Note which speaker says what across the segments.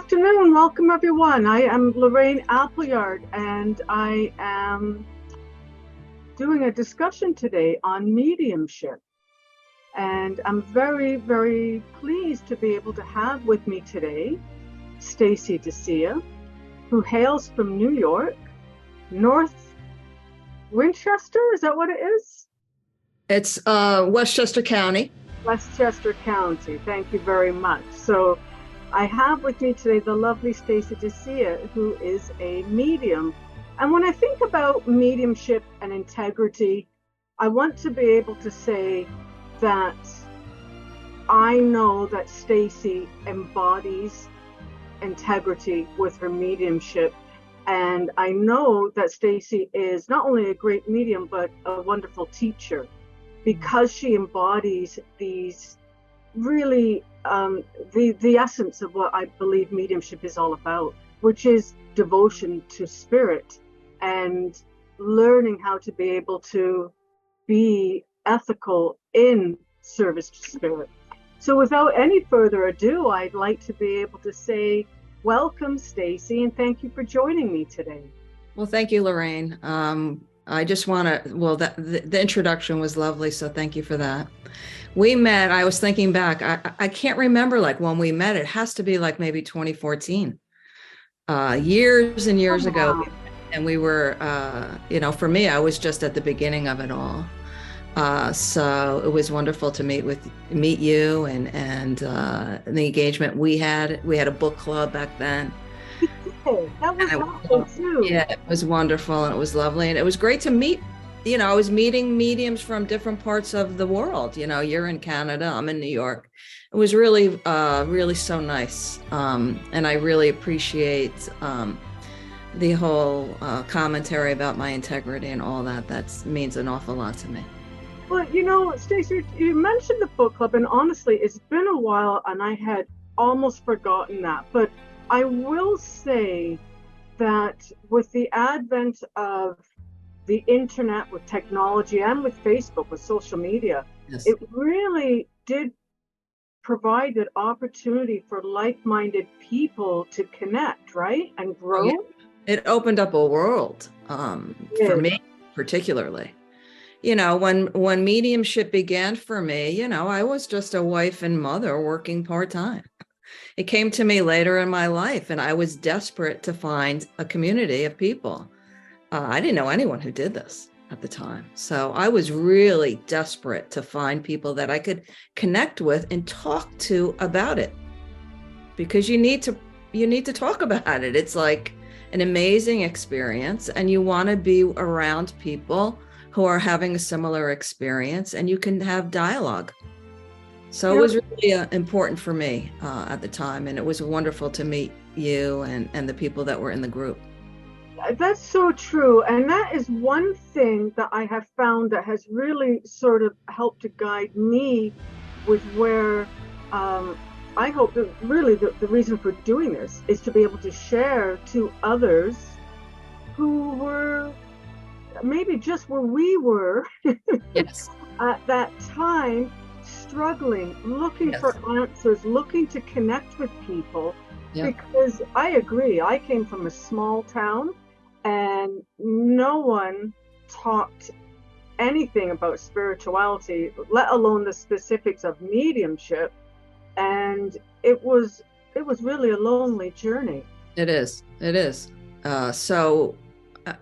Speaker 1: afternoon. Welcome, everyone. I am Lorraine Appleyard, and I am doing a discussion today on mediumship. And I'm very, very pleased to be able to have with me today Stacey Decea, who hails from New York, North Winchester. Is that what it is?
Speaker 2: It's Westchester County.
Speaker 1: Westchester County. Thank you very much. So I have with me today the lovely Stacey Decea, who is a medium. And when I think about mediumship and integrity, I want to be able to say that I know that Stacey embodies integrity with her mediumship. And I know that Stacey is not only a great medium, but a wonderful teacher, because she embodies these really the essence of what I believe mediumship is all about, which is devotion to spirit and learning how to be able to be ethical in service to spirit. So without any further ado, I'd like to be able to say, welcome, Stacey, and thank you for joining me today.
Speaker 2: Well, thank you, Lorraine. I just want to, the introduction was lovely, so thank you for that. We met, I was thinking back, I can't remember like when we met. It has to be like maybe 2014, years and years ago. And we were, for me, I was just at the beginning of it all. So it was wonderful to meet you and the engagement we had. We had a book club back then.
Speaker 1: That was wonderful too.
Speaker 2: Yeah, it was wonderful and it was lovely. And it was great to meet, I was meeting mediums from different parts of the world. You're in Canada, I'm in New York. It was really, really so nice. And I really appreciate the whole commentary about my integrity and all that. That means an awful lot to me.
Speaker 1: Well, Stacey, you mentioned the book club, and honestly, it's been a while and I had almost forgotten that. But I will say that with the advent of the internet, with technology, and with Facebook, with social media, yes, it really did provide an opportunity for like-minded people to connect, right? And grow.
Speaker 2: Yeah. It opened up a world for me, particularly. When mediumship began for me, I was just a wife and mother working part-time. It came to me later in my life, and I was desperate to find a community of people. I didn't know anyone who did this at the time. So I was really desperate to find people that I could connect with and talk to about it, because you need to talk about it. It's like an amazing experience, and you want to be around people who are having a similar experience, and you can have dialogue. So it was really important for me at the time, and it was wonderful to meet you and the people that were in the group.
Speaker 1: That's so true, and that is one thing that I have found that has really sort of helped to guide me with where I hope that really the reason for doing this is to be able to share to others who were maybe just where we were
Speaker 2: yes,
Speaker 1: at that time, struggling, looking yes, for answers, looking to connect with people. Yeah. Because I agree, I came from a small town and no one talked anything about spirituality, let alone the specifics of mediumship. And it was really a lonely journey.
Speaker 2: It is.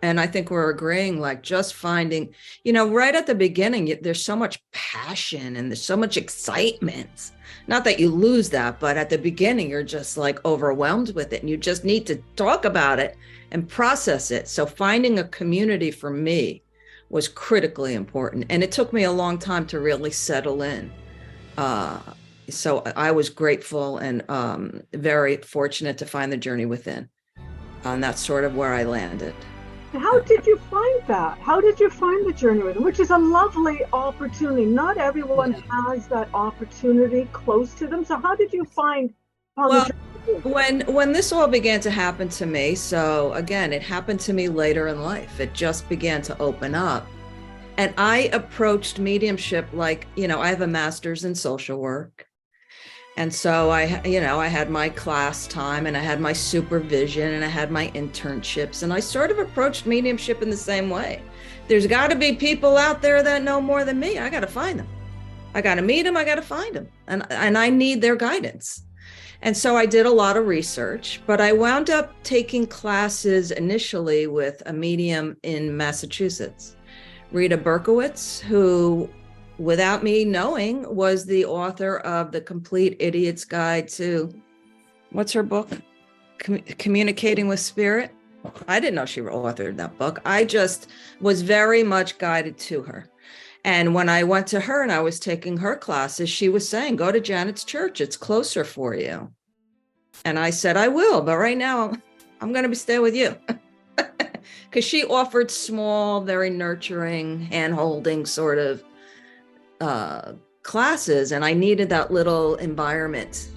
Speaker 2: And I think we're agreeing, like just finding, right at the beginning, there's so much passion and there's so much excitement. Not that you lose that, but at the beginning, you're just like overwhelmed with it and you just need to talk about it and process it. So finding a community for me was critically important. And it took me a long time to really settle in. So I was grateful and very fortunate to find the journey within. And that's sort of where I landed.
Speaker 1: How did you find that? How did you find the journey with them? Which is a lovely opportunity. Not everyone has that opportunity close to them. So how did you find?
Speaker 2: Well, when this all began to happen to me, so again, it happened to me later in life. It just began to open up. And I approached mediumship like, I have a master's in social work. And so I had my class time, and I had my supervision, and I had my internships, and I sort of approached mediumship in the same way. There's got to be people out there that know more than me. I got to find them. I got to meet them. I got to find them. And I need their guidance. And so I did a lot of research, but I wound up taking classes initially with a medium in Massachusetts, Rita Berkowitz, who, without me knowing, was the author of The Complete Idiot's Guide to, what's her book? Communicating with Spirit. I didn't know she authored that book. I just was very much guided to her. And when I went to her and I was taking her classes, she was saying, go to Janet's church. It's closer for you. And I said, I will, but right now I'm going to stay with you. Because she offered small, very nurturing, hand-holding sort of classes. And I needed that little environment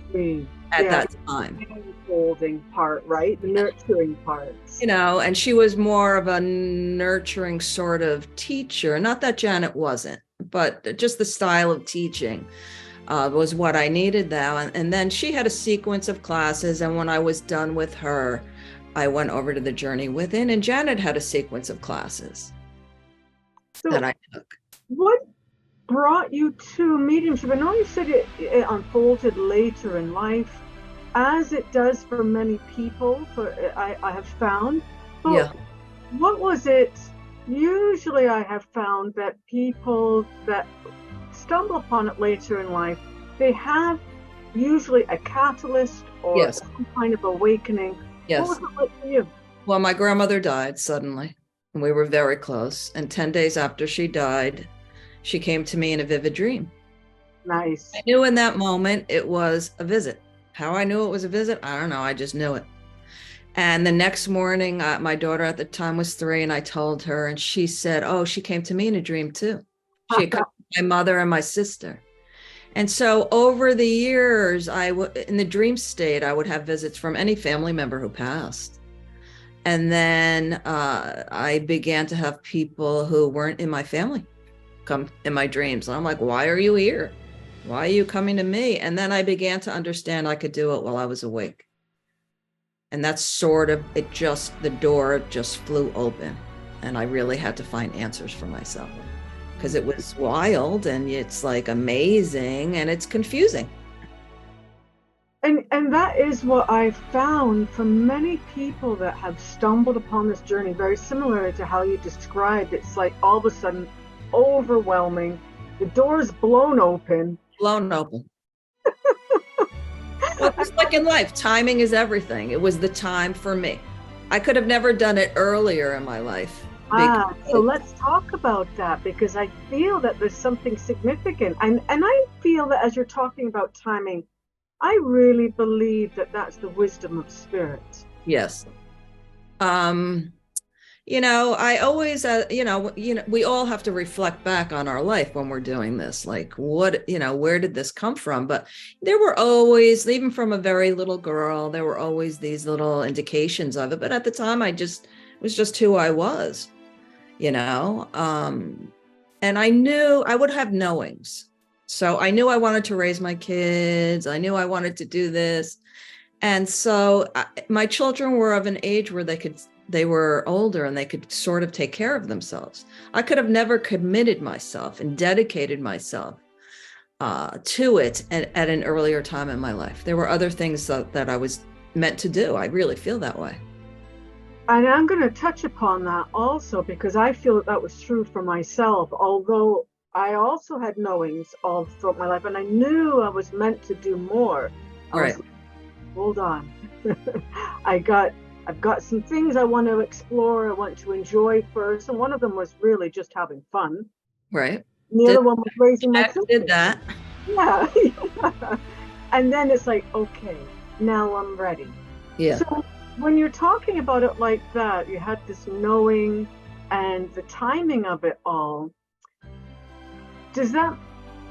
Speaker 2: at that time.
Speaker 1: Holding part, right? The nurturing parts.
Speaker 2: And she was more of a nurturing sort of teacher. Not that Janet wasn't, but just the style of teaching was what I needed now. And then she had a sequence of classes. And when I was done with her, I went over to the Journey Within, and Janet had a sequence of classes that I took. What
Speaker 1: brought you to mediumship? I know you said it unfolded later in life, as it does for many people, I have found. But yeah. What was it? Usually I have found that people that stumble upon it later in life, they have usually a catalyst or some kind of awakening.
Speaker 2: Yes.
Speaker 1: What was it like for you?
Speaker 2: Well, my grandmother died suddenly, and we were very close. And 10 days after she died, she came to me in a vivid dream.
Speaker 1: Nice.
Speaker 2: I knew in that moment it was a visit. How I knew it was a visit, I don't know. I just knew it. And the next morning, my daughter at the time was 3, and I told her, and she said, oh, she came to me in a dream too. She had come to my mother and my sister. And so over the years, in the dream state, I would have visits from any family member who passed. And then I began to have people who weren't in my family come in my dreams. And I'm like, why are you here? Why are you coming to me? And then I began to understand I could do it while I was awake. And that's sort of, the door just flew open. And I really had to find answers for myself, because it was wild, and it's like amazing, and it's confusing.
Speaker 1: And that is what I found from many people that have stumbled upon this journey, very similar to how you described. It's like all of a sudden overwhelming. The door's blown open.
Speaker 2: Well, it's like in life, timing is everything. It was the time for me. I could have never done it earlier in my life.
Speaker 1: So let's talk about that, because I feel that there's something significant. And I feel that as you're talking about timing, I really believe that that's the wisdom of spirit.
Speaker 2: Yes. I always, we all have to reflect back on our life when we're doing this. Like, where did this come from? But there were always, even from a very little girl, there were always these little indications of it. But at the time, it was just who I was, and I knew I would have knowings. So I knew I wanted to raise my kids. I knew I wanted to do this. And so my children were of an age where they were older and they could sort of take care of themselves. I could have never committed myself and dedicated myself to it at an earlier time in my life. There were other things that I was meant to do. I really feel that way.
Speaker 1: And I'm going to touch upon that also, because I feel that was true for myself, although I also had knowings all throughout my life, and I knew I was meant to do more.
Speaker 2: Right.
Speaker 1: Hold on. I've got some things I want to explore, I want to enjoy first. And one of them was really just having fun.
Speaker 2: Right.
Speaker 1: And the other one was raising my children.
Speaker 2: Did that.
Speaker 1: Yeah. And then it's like, okay, now I'm ready.
Speaker 2: Yeah.
Speaker 1: So when you're talking about it like that, you had this knowing and the timing of it all. Does that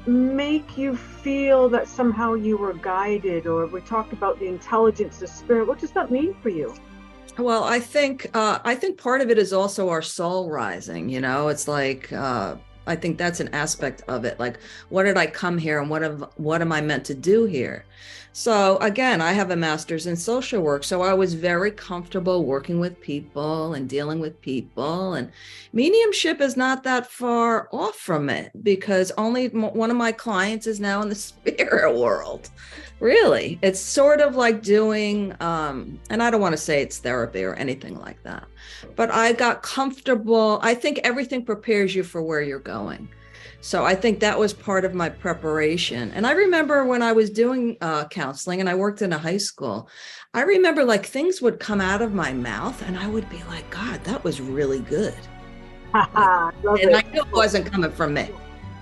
Speaker 1: make you feel that somehow you were guided, or we talked about the intelligence, the spirit? What does that mean for you?
Speaker 2: Well, I think part of it is also our soul rising. It's like I think that's an aspect of it. Like, what did I come here and what am I meant to do here? So again, I have a master's in social work. So I was very comfortable working with people and dealing with people. And mediumship is not that far off from it, because only one of my clients is now in the spirit world. Really, it's sort of like doing, and I don't want to say it's therapy or anything like that, but I got comfortable. I think everything prepares you for where you're going. So I think that was part of my preparation. And I remember when I was doing counseling and I worked in a high school, I remember like things would come out of my mouth and I would be like, God, that was really good. And I knew it wasn't coming from me.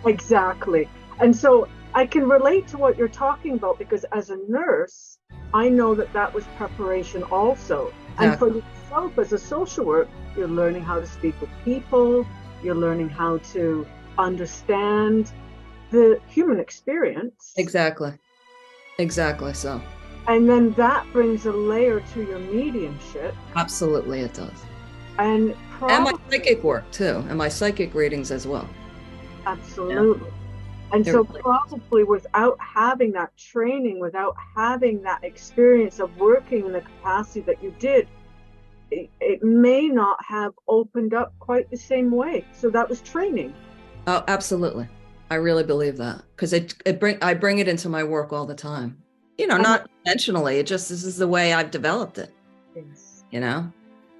Speaker 1: Exactly. And so I can relate to what you're talking about, because as a nurse, I know that that was preparation also. Exactly. And for yourself as a social worker, you're learning how to speak with people, you're learning how to understand the human experience.
Speaker 2: Exactly. Exactly so.
Speaker 1: And then that brings a layer to your mediumship.
Speaker 2: Absolutely it does.
Speaker 1: And
Speaker 2: my psychic work too, and my psychic readings as well.
Speaker 1: Absolutely. Yeah. And so probably without having that training, without having that experience of working in the capacity that you did, it may not have opened up quite the same way. So that was training.
Speaker 2: Oh, absolutely. I really believe that, because I bring it into my work all the time. You know, not intentionally. It just, this is the way I've developed it.
Speaker 1: Yes.
Speaker 2: You know?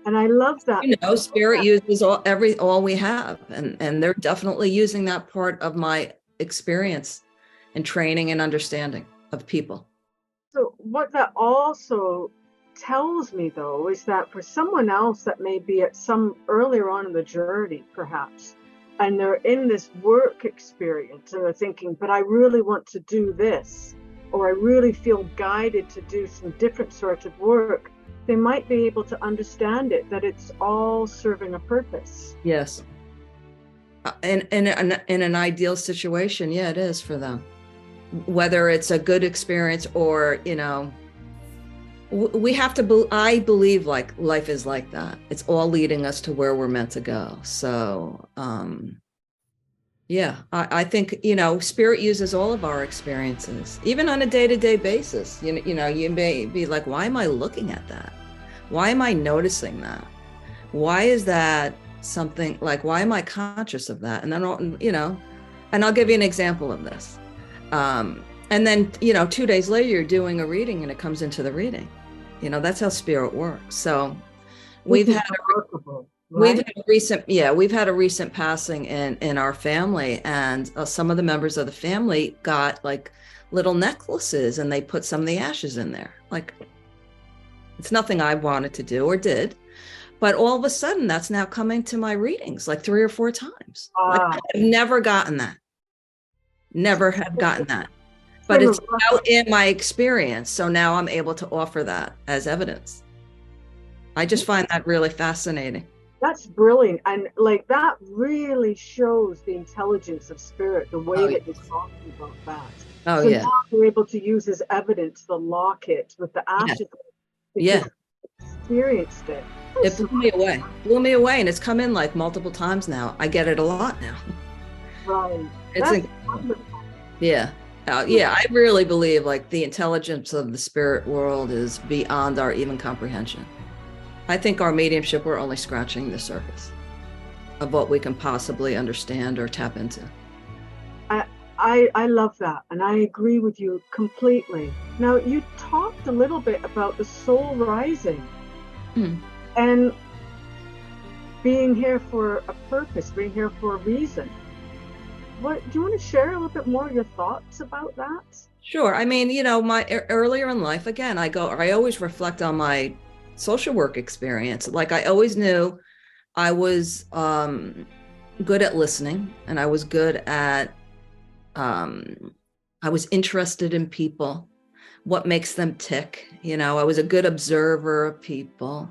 Speaker 1: And I love that.
Speaker 2: You know, spirit uses all we have. And they're definitely using that part of my experience and training and understanding of people.
Speaker 1: So what that also tells me, though, is that for someone else that may be at some earlier on in the journey, perhaps, and they're in this work experience and they're thinking, but I really want to do this, or I really feel guided to do some different sorts of work, they might be able to understand it, that it's all serving a purpose.
Speaker 2: Yes. In an ideal situation, yeah, it is for them. Whether it's a good experience or, you know, we have to, I believe like life is like that. It's all leading us to where we're meant to go. So, yeah, I think, you know, spirit uses all of our experiences, even on a day-to-day basis. You know, you may be like, why am I looking at that? Why am I noticing that? Why is that something, like, why am I conscious of that? And then, you know, and I'll give you an example of this. And then, you know, 2 days later, you're doing a reading and it comes into the reading. You know, that's how spirit works. So we've had a recent passing in our family, and some of the members of the family got like little necklaces and they put some of the ashes in there. Like, it's nothing I wanted to do or did, but all of a sudden that's now coming to my readings like 3 or 4 times. Like, I've never gotten that. Never have gotten that. But it's out in my experience. So now I'm able to offer that as evidence. I just find that really fascinating.
Speaker 1: That's brilliant. And like, that really shows the intelligence of spirit, the way that you're talking about that.
Speaker 2: Oh,
Speaker 1: so
Speaker 2: yeah.
Speaker 1: Now you're able to use as evidence the locket with the ashes.
Speaker 2: Yeah.
Speaker 1: Experienced it.
Speaker 2: It blew me away. And it's come in like multiple times now. I get it a lot now.
Speaker 1: Right.
Speaker 2: It's yeah. Yeah, I really believe like the intelligence of the spirit world is beyond our even comprehension. I think our mediumship, we're only scratching the surface of what we can possibly understand or tap into.
Speaker 1: I love that, and I agree with you completely. Now, you talked a little bit about the soul rising and being here for a purpose, being here for a reason. Do you want to share a little bit more of your thoughts about that?
Speaker 2: Sure. I mean, you know, my earlier in life, again, I always reflect on my social work experience. Like, I always knew I was good at listening, and I was good at, I was interested in people, what makes them tick. You know, I was a good observer of people.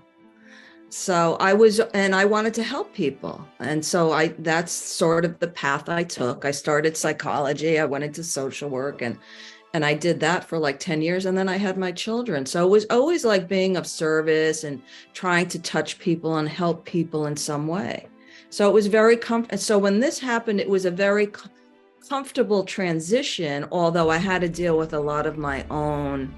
Speaker 2: So I wanted to help people. And so that's sort of the path I took. I started psychology. I went into social work, and I did that for like 10 years. And then I had my children. So it was always like being of service and trying to touch people and help people in some way. So it was very so when this happened, it was a very comfortable transition, although I had to deal with a lot of my own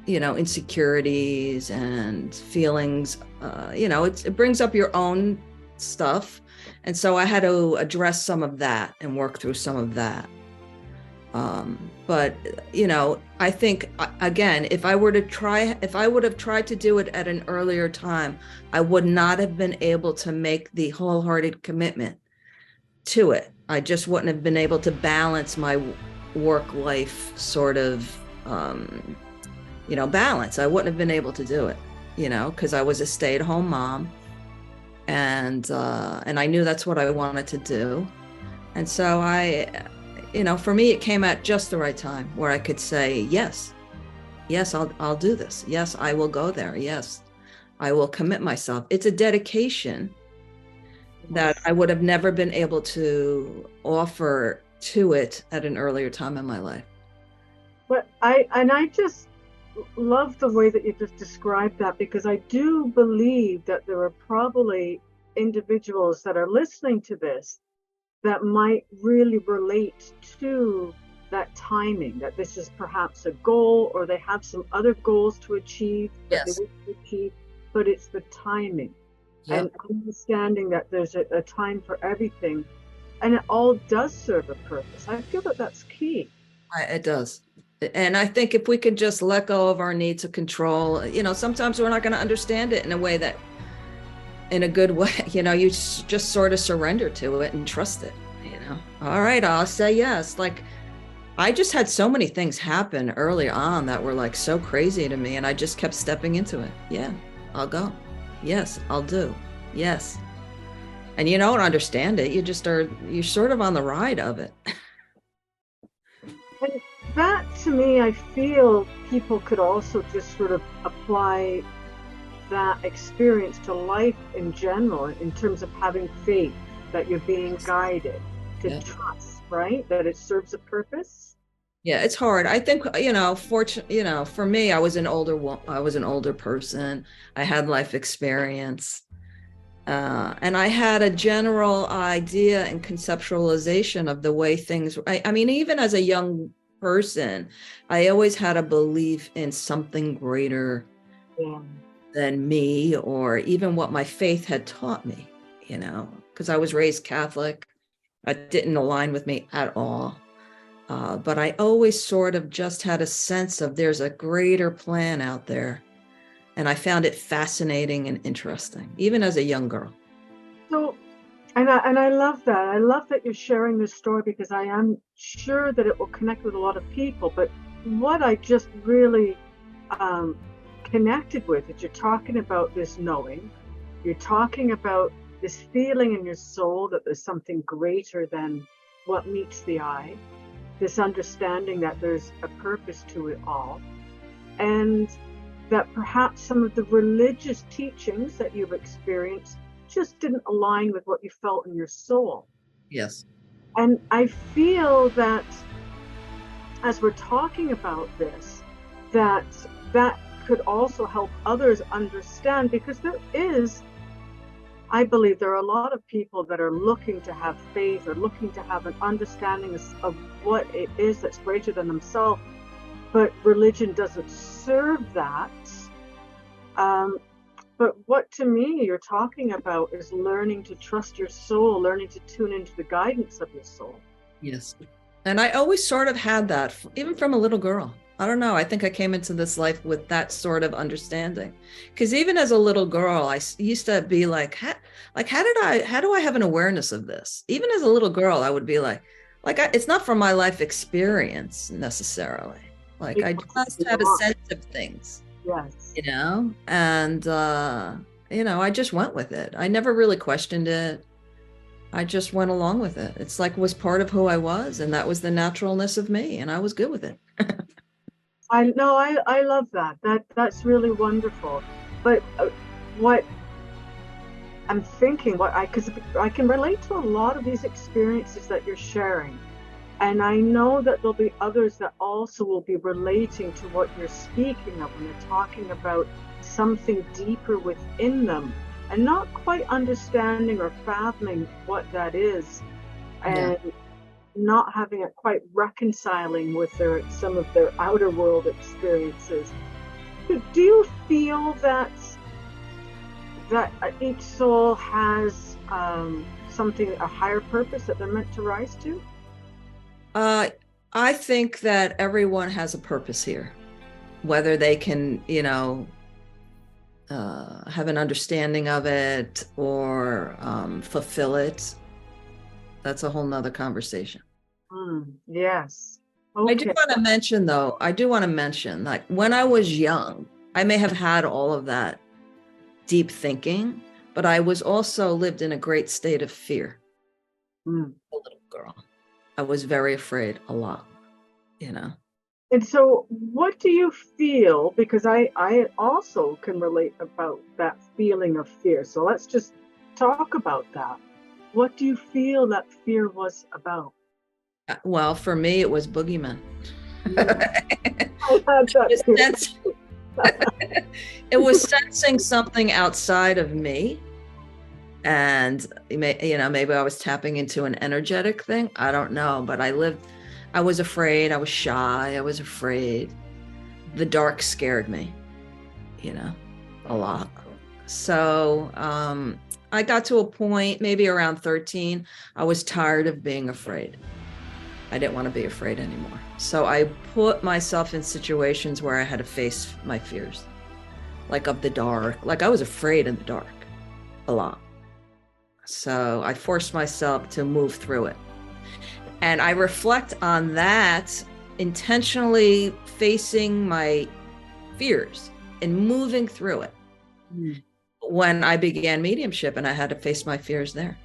Speaker 2: insecurities and feelings. It brings up your own stuff, and so I had to address some of that and work through some of that. But I think, again, if I would have tried to do it at an earlier time, I would not have been able to make the wholehearted commitment to it. I just wouldn't have been able to balance my work life sort of, balance. I wouldn't have been able to do it, because I was a stay-at-home mom, and I knew that's what I wanted to do. And so for me, it came at just the right time where I could say, yes, I'll do this. Yes, I will go there. Yes, I will commit myself. It's a dedication that I would have never been able to offer to it at an earlier time in my life.
Speaker 1: But I just love the way that you just described that, because I do believe that there are probably individuals that are listening to this that might really relate to that timing, that this is perhaps a goal, or they have some other goals to achieve that they wish to achieve, but it's the timing. Yep. And understanding that there's a time for everything, and it all does serve a purpose. I feel that that's key.
Speaker 2: It does. And I think if we could just let go of our need to control, sometimes we're not going to understand it in a way that, in a good way, you just sort of surrender to it and trust it, all right, I'll say yes. Like, I just had so many things happen early on that were like so crazy to me, and I just kept stepping into it. Yeah, I'll go. Yes, I'll do. Yes. And you don't understand it. You're sort of on the ride of it.
Speaker 1: And that, to me, I feel people could also just sort of apply that experience to life in general, in terms of having faith that you're being guided, to trust, right? That it serves a purpose.
Speaker 2: Yeah, it's hard. I think, for me, I was an older person. I had life experience. And I had a general idea and conceptualization of the way things, I mean, even as a young person, I always had a belief in something greater than me, or even what my faith had taught me, because I was raised Catholic. It didn't align with me at all. But I always sort of just had a sense of there's a greater plan out there. And I found it fascinating and interesting, even as a young girl.
Speaker 1: So, and I love that. I love that you're sharing this story, because I am sure that it will connect with a lot of people. But what I just really connected with is, you're talking about this knowing, you're talking about this feeling in your soul that there's something greater than what meets the eye, this understanding that there's a purpose to it all, and that perhaps some of the religious teachings that you've experienced just didn't align with what you felt in your soul.
Speaker 2: Yes.
Speaker 1: And I feel that as we're talking about this, that could also help others understand, because I believe there are a lot of people that are looking to have faith, or looking to have an understanding of what it is that's greater than themselves, but religion doesn't serve that. But what, to me, you're talking about is learning to trust your soul, learning to tune into the guidance of your soul.
Speaker 2: Yes. And I always sort of had that, even from a little girl. I don't know. I think I came into this life with that sort of understanding, because even as a little girl, I used to be like, how do I have an awareness of this? Even as a little girl, I would be it's not from my life experience necessarily. Like, I just had a sense of things.
Speaker 1: Yes.
Speaker 2: And, I just went with it. I never really questioned it. I just went along with it. It's like, was part of who I was, and that was the naturalness of me, and I was good with it.
Speaker 1: I love that. That's really wonderful. But what I'm thinking, because I can relate to a lot of these experiences that you're sharing. And I know that there'll be others that also will be relating to what you're speaking of when you're talking about something deeper within them. and not quite understanding or fathoming what that is, and not having it quite reconciling with some of their outer world experiences. Do you feel that each soul has something, a higher purpose that they're meant to rise to?
Speaker 2: I think that everyone has a purpose here, whether they can, have an understanding of it or fulfill it. That's a whole nother conversation.
Speaker 1: Yes. Okay.
Speaker 2: I do want to mention, like, when I was young, I may have had all of that deep thinking, but I was also lived in a great state of fear. A little girl. I was very afraid a lot,
Speaker 1: And so what do you feel? Because I also can relate about that feeling of fear. So let's just talk about that. What do you feel that fear was about?
Speaker 2: Well, for me, it was boogeyman. It was sensing something outside of me. And, maybe I was tapping into an energetic thing. I don't know, but I was afraid. I was shy. I was afraid. The dark scared me, a lot. So I got to a point, maybe around 13, I was tired of being afraid. I didn't want to be afraid anymore. So I put myself in situations where I had to face my fears, like of the dark. Like I was afraid in the dark a lot. So I forced myself to move through it. And I reflect on that, intentionally facing my fears and moving through it. When I began mediumship and I had to face my fears there.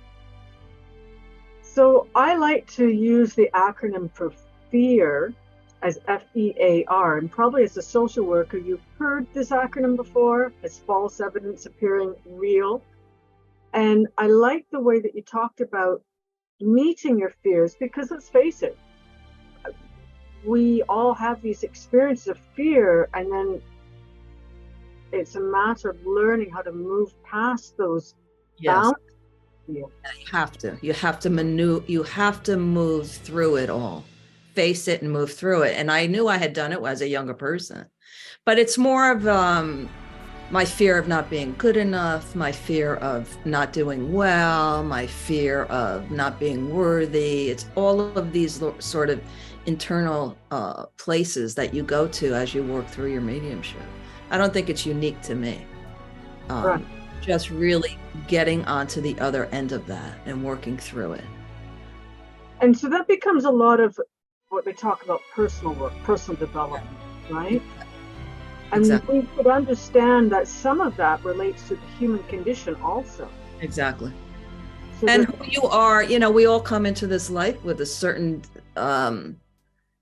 Speaker 1: So I like to use the acronym for fear as FEAR, and probably as a social worker, you've heard this acronym before, as false evidence appearing real. And I like the way that you talked about meeting your fears, because let's face it, we all have these experiences of fear, and then it's a matter of learning how to move past those boundaries.
Speaker 2: You have to move through it all, face it and move through it. And I knew I had done it as a younger person, but it's more of my fear of not being good enough, my fear of not doing well, my fear of not being worthy. It's all of these sort of internal places that you go to as you work through your mediumship. I don't think it's unique to me.
Speaker 1: Right.
Speaker 2: Just really getting onto the other end of that and working through it.
Speaker 1: And so that becomes a lot of what they talk about personal work, personal development, right? And
Speaker 2: exactly.
Speaker 1: we could understand that some of that relates to the human condition also.
Speaker 2: Exactly.
Speaker 1: So
Speaker 2: and who you are, we all come into this life with a certain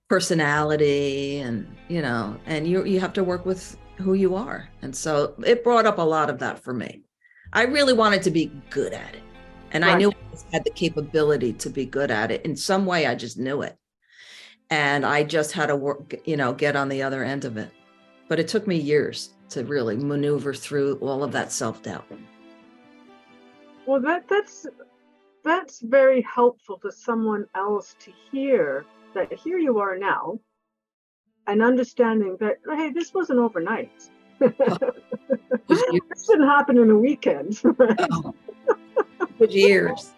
Speaker 2: personality, and and you have to work with who you are. And so it brought up a lot of that for me. I really wanted to be good at it. And right. I knew I had the capability to be good at it. In some way, I just knew it. And I just had to work, get on the other end of it. But it took me years to really maneuver through all of that self-doubt.
Speaker 1: Well, that's very helpful to someone else to hear, that here you are now, and understanding that, hey, this wasn't overnight. This didn't happen in a weekend. Right?
Speaker 2: Oh, with years.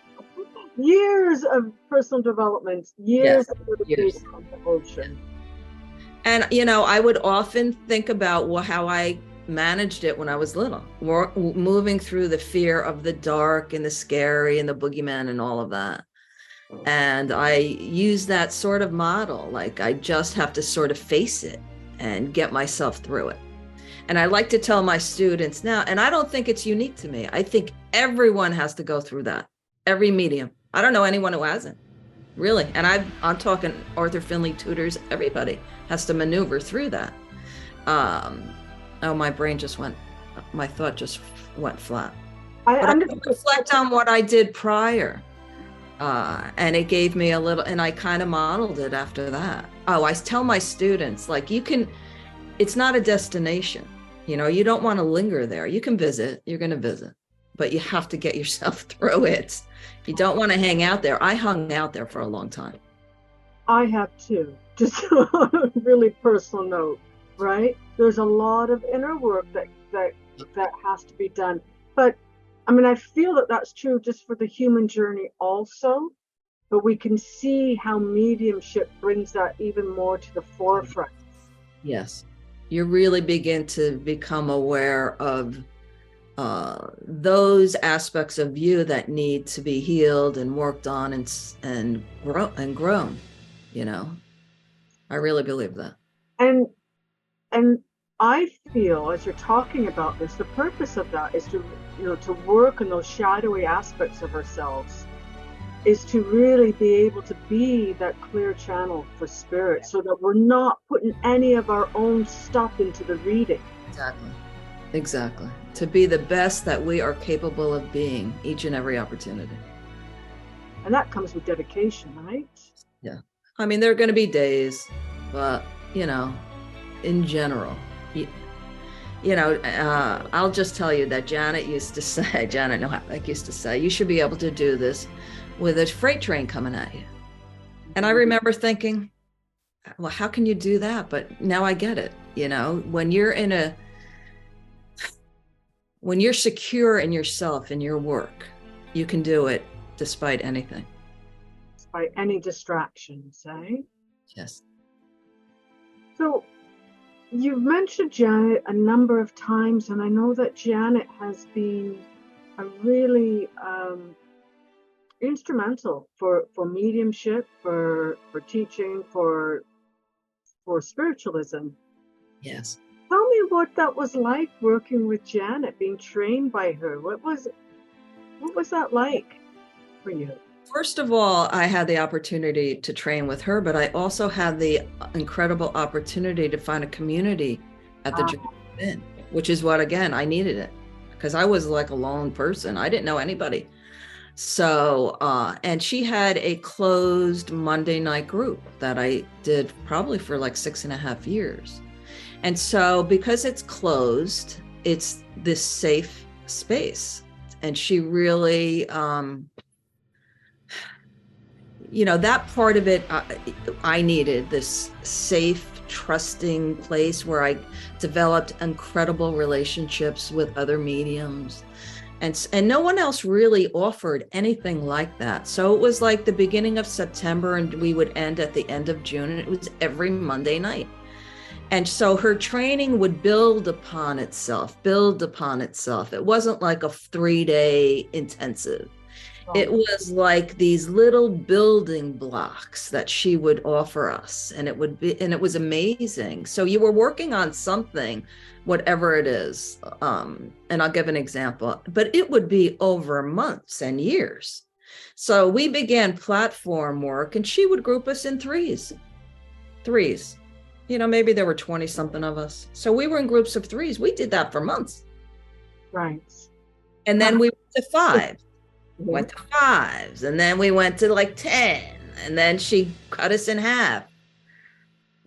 Speaker 1: Years of personal development, years of dedication and devotion.
Speaker 2: And, I would often think about how I managed it when I was little, moving through the fear of the dark and the scary and the boogeyman and all of that. And I use that sort of model, like I just have to sort of face it and get myself through it. And I like to tell my students now, and I don't think it's unique to me. I think everyone has to go through that, every medium. I don't know anyone who hasn't, really. And I'm talking Arthur Finley tutors, everybody has to maneuver through that. My brain just my thought just went flat. I reflect on what I did prior. And it gave me a little, and I kind of modeled it after that. I tell my students, like, it's not a destination. You don't want to linger there. You can visit, you're going to visit, but you have to get yourself through it. You don't want to hang out there. I hung out there for a long time.
Speaker 1: I have too. Just on a really personal note, right? There's a lot of inner work that has to be done. But I mean, I feel that that's true just for the human journey also. But we can see how mediumship brings that even more to the forefront.
Speaker 2: Yes. You really begin to become aware of those aspects of you that need to be healed and worked on and grown. You know, I really believe that.
Speaker 1: And I feel, as you're talking about this, the purpose of that is to, to work on those shadowy aspects of ourselves, is to really be able to be that clear channel for spirit, so that we're not putting any of our own stuff into the reading.
Speaker 2: Exactly. To be the best that we are capable of being each and every opportunity.
Speaker 1: And that comes with dedication, right?
Speaker 2: Yeah. I mean, there are going to be days, but, in general, I'll just tell you that Janet used to say, you should be able to do this with a freight train coming at you. And I remember thinking, well, how can you do that? But now I get it. When you're secure in yourself, in your work, you can do it despite anything.
Speaker 1: Despite any distractions, eh?
Speaker 2: Yes.
Speaker 1: So you've mentioned Janet a number of times, and I know that Janet has been a really instrumental for mediumship, for teaching, for spiritualism.
Speaker 2: Yes.
Speaker 1: Tell me what that was like, working with Janet, being trained by her. What was that like for you?
Speaker 2: First of all, I had the opportunity to train with her, but I also had the incredible opportunity to find a community at the Inn, which is what, again, I needed it, because I was like a lone person. I didn't know anybody. So, and she had a closed Monday night group that I did probably for like 6.5 years. And so because it's closed, it's this safe space. And she really, that part of it, I needed this safe, trusting place where I developed incredible relationships with other mediums. And no one else really offered anything like that. So it was like the beginning of September, and we would end at the end of June, and it was every Monday night. And so her training would build upon itself. It wasn't like a 3-day intensive. It was like these little building blocks that she would offer us, and it was amazing. So you were working on something, whatever it is. And I'll give an example, but it would be over months and years. So we began platform work, and she would group us in threes. Maybe there were 20 something of us. So we were in groups of threes. We did that for months.
Speaker 1: Right.
Speaker 2: And then we went to fives. Went to fives, and then we went to like 10, and then she cut us in half,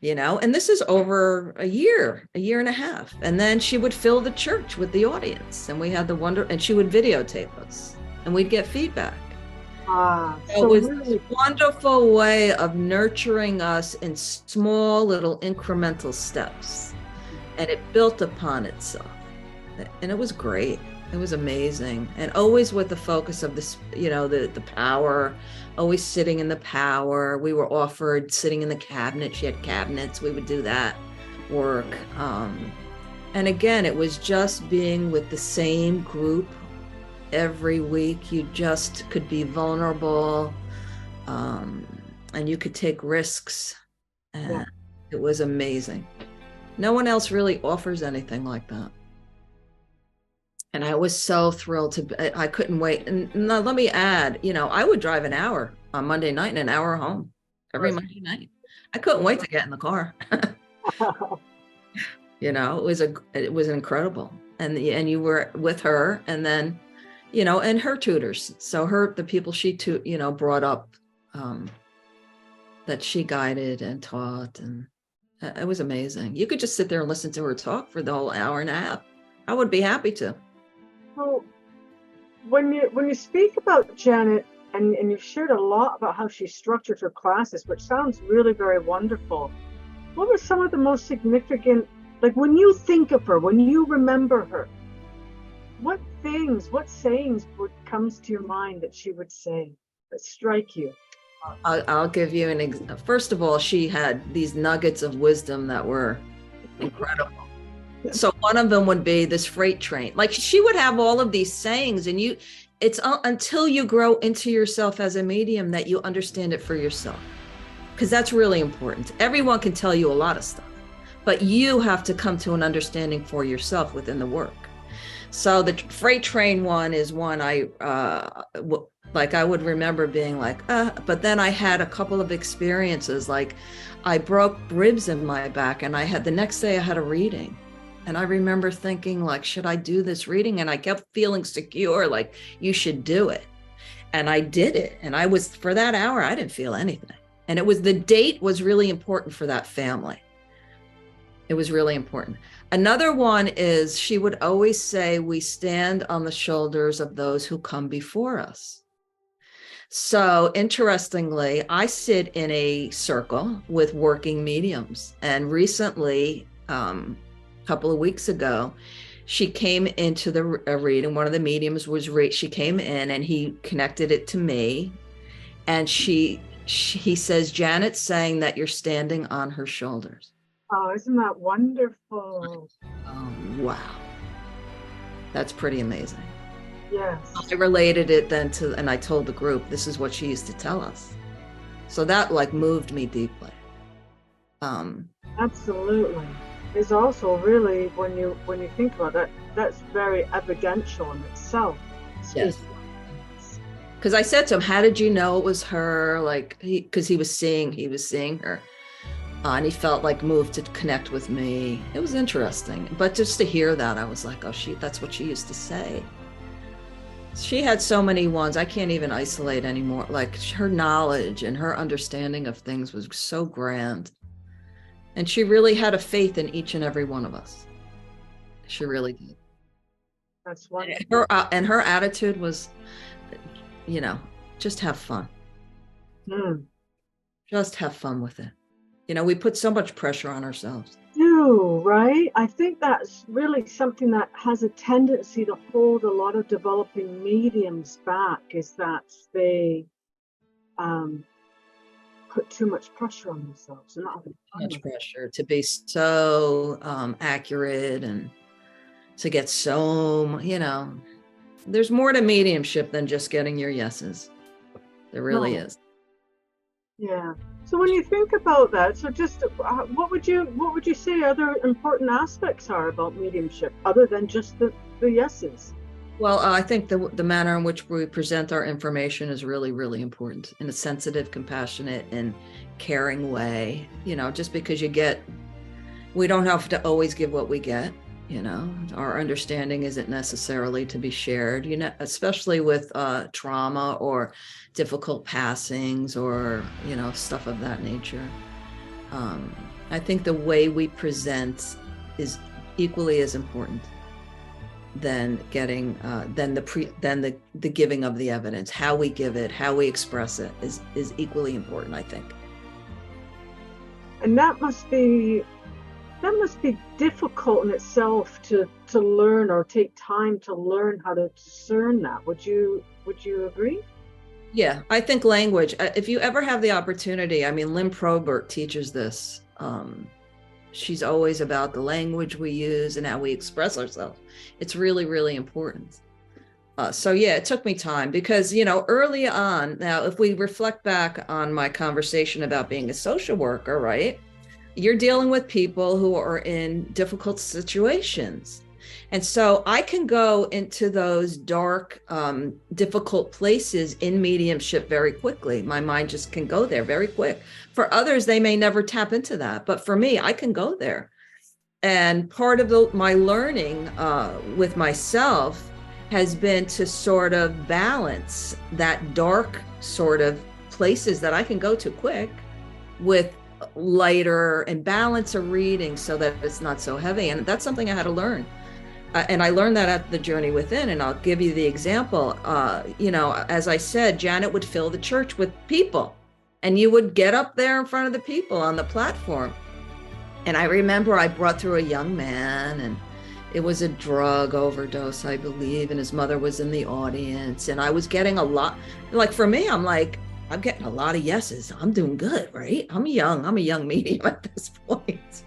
Speaker 2: and this is over a year and a half. And then she would fill the church with the audience, and we had and she would videotape us, and we'd get feedback. So it was really a wonderful way of nurturing us in small little incremental steps, and it built upon itself, and it was great. It was amazing. And always with the focus of this, the power, always sitting in the power. We were offered sitting in the cabinet. She had cabinets. We would do that work. And again, it was just being with the same group every week. You just could be vulnerable, and you could take risks. And it was amazing. No one else really offers anything like that. And I was so thrilled I couldn't wait. And now let me add, I would drive an hour on Monday night and an hour home every Monday night. I couldn't wait to get in the car. It was incredible. And you were with her, and then, and her tutors. So the people she brought up, that she guided and taught. And it was amazing. You could just sit there and listen to her talk for the whole hour and a half. I would be happy to.
Speaker 1: So when you speak about Janet, and you've shared a lot about how she structured her classes, which sounds really very wonderful. What were some of the most significant, like when you think of her, when you remember her, what sayings comes to your mind that she would say that strike you?
Speaker 2: I'll give you an example. First of all, she had these nuggets of wisdom that were incredible. So one of them would be this freight train. Like she would have all of these sayings, and it's until you grow into yourself as a medium that you understand it for yourself. Because that's really important. Everyone can tell you a lot of stuff, but you have to come to an understanding for yourself within the work. So the freight train one is one I would remember being like, but then I had a couple of experiences, like I broke ribs in my back, and the next day I had a reading. And I remember thinking, like, should I do this reading? And I kept feeling secure, like, you should do it. And I did it. And for that hour, I didn't feel anything. And the date was really important for that family. It was really important. Another one is she would always say, we stand on the shoulders of those who come before us. So interestingly, I sit in a circle with working mediums. And recently, couple of weeks ago, she came into the reading. One of the mediums she came in, and he connected it to me, and he says, Janet's saying that you're standing on her shoulders.
Speaker 1: Oh, isn't that wonderful?
Speaker 2: Oh, wow, that's pretty amazing.
Speaker 1: Yes.
Speaker 2: I related it then and I told the group, this is what she used to tell us. So that like moved me deeply.
Speaker 1: Absolutely. Is also really, when you think about that, that's very evidential in itself.
Speaker 2: Yes. Because I said to him, how did you know it was her? Like, because he was seeing her, and he felt like moved to connect with me. It was interesting, but just to hear that, I was like, oh, that's what she used to say. She had so many ones, I can't even isolate anymore. Like her knowledge and her understanding of things was so grand. And she really had a faith in each and every one of us. She really did.
Speaker 1: That's wonderful.
Speaker 2: And her attitude was, just have fun. Just have fun with it. We put so much pressure on ourselves.
Speaker 1: Right? I think that's really something that has a tendency to hold a lot of developing mediums back, is that they put too much pressure on themselves and not having
Speaker 2: too much pressure to be so accurate and to get so, there's more to mediumship than just getting your yeses. There really is.
Speaker 1: Yeah. So when you think about that, so just what would you say other important aspects are about mediumship other than just the yeses?
Speaker 2: Well, I think the manner in which we present our information is really, really important, in a sensitive, compassionate, and caring way. Just because we don't have to always give what we get. Our understanding isn't necessarily to be shared, especially with trauma or difficult passings or, stuff of that nature. I think the way we present is equally as important than getting than the giving of the evidence. How we give it, how we express it is equally important, I think.
Speaker 1: And that must be difficult in itself to learn, or take time to learn how to discern that. Would you agree?
Speaker 2: Yeah, I think language, if you ever have the opportunity, Lynn Probert teaches this. She's always about the language we use and how we express ourselves. It's really, really important. So yeah, it took me time because, early on, now, if we reflect back on my conversation about being a social worker, right? You're dealing with people who are in difficult situations. And so I can go into those dark, difficult places in mediumship very quickly. My mind just can go there very quick. For others, they may never tap into that. But for me, I can go there. And part of my learning with myself has been to sort of balance that dark sort of places that I can go to quick with lighter, and balance a reading so that it's not so heavy. And that's something I had to learn. and I learned that at the Journey Within, and I'll give you the example. As I said, Janet would fill the church with people, and you would get up there in front of the people on the platform. And I remember I brought through a young man, and it was a drug overdose, I believe, and his mother was in the audience, and I was getting a lot, like for me, I'm getting a lot of yeses. I'm doing good, right? I'm a young medium at this point.